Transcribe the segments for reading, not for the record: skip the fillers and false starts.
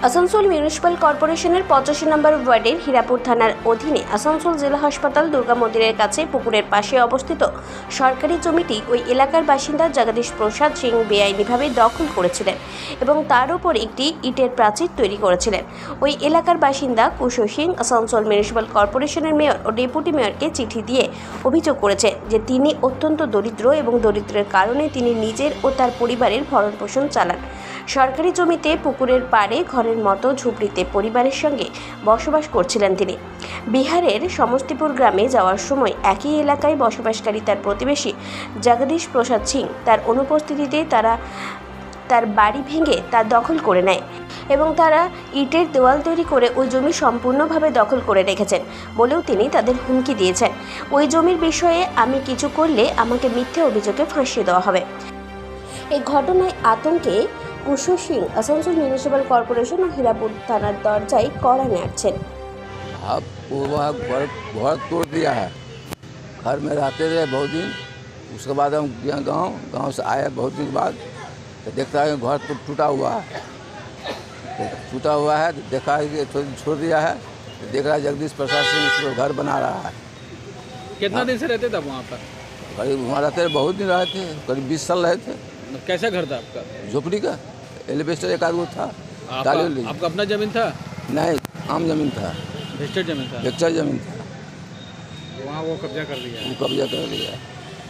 Asansol municipal কর্পোরেশনের 85 নম্বর ওয়ার্ডের হীরাপুর থানার অধীনে আসানসোল জেলা হাসপাতাল দুর্গা মন্দিরের কাছে পুকুরের পাশে অবস্থিত সরকারি জমিটি ওই এলাকার বাসিন্দা জগদীশ প্রসাদ সিং বেআইনিভাবে দখল করেছিলেন এবং তার উপর একটি ইটের প্রাচীর তৈরি করেছিলেন। ওই এলাকার বাসিন্দা কুশো সিং আসানসোল মিউনিসিপ্যাল কর্পোরেশনের মেয়র ও ডেপুটি মেয়রকে চিঠি দিয়ে অভিযোগ করেছে যে তিনি অত্যন্ত দরিদ্র এবং দরিদ্রের কারণে তিনি নিজের ও তার পরিবারের ভরণপোষণ চালান। সরকারি জমিতে পুকুরের পাড়ে ঘরের মতো ঝুপড়িতে পরিবারের সঙ্গে বসবাস করছিলেন তিনি। বিহারের সমস্তিপুর গ্রামে যাওয়ার সময় একই এলাকায় বসবাসকারী তার প্রতিবেশী জগদীশ প্রসাদ সিং তার অনুপস্থিতিতে তার বাড়ি ভেঙে তা দখল করে নেয় এবং তারা ইটের দেওয়াল তৈরি করে ওই জমি সম্পূর্ণভাবে দখল করে রেখেছেন বলেও তিনি তাদের হুমকি দিয়েছেন। ওই জমির বিষয়ে আমি কিছু করলে আমাকে মিথ্যে অভিযোগে ফাঁসিয়ে দেওয়া হবে। এই ঘটনায় আতঙ্কে কুশো সিং আসানসোল মিউনিসিপ্যাল কর্পোরেशन और हीरापुर थाना दरजाয় कड़ा नाचছেন। अब वह घर तोड़ दिया है। घर में रहते रहे बहुत दिन, उसके बाद हम गए गांव से आए बहुत दिन बाद तो देखता है घर तो टूटा हुआ है। तो देखा कि छोड़ दिया है तो देख रहा है जगदीश प्रसाद सिंह उसको घर बना रहा है। कितना दिन से रहते थे वहाँ पर? करीब वहाँ रहते बहुत दिन रहे थे, करीब 20 साल रहे थे। कैसा घर था आपका? झोपड़ी का एलिवेस्टर एक आदमी था। आपका अपना जमीन था? नहीं, आम जमीन था, वेस्टेड जमीन था। वेक्चर जमीन था। वहाँ वो कब्जा कर लिया? वो कब्जा कर लिया।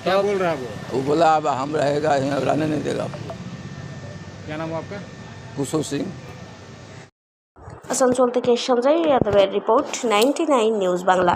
क्या बोल रहा है वो बोला अब हम रहेगा यहाँ, रहने नहीं देगा आपको। क्या नाम है आपका? कुशो सिंह। আসানসোল থেকে সঞ্জয় যাদবের রিপোর্ট, 99 নিউজ বাংলা।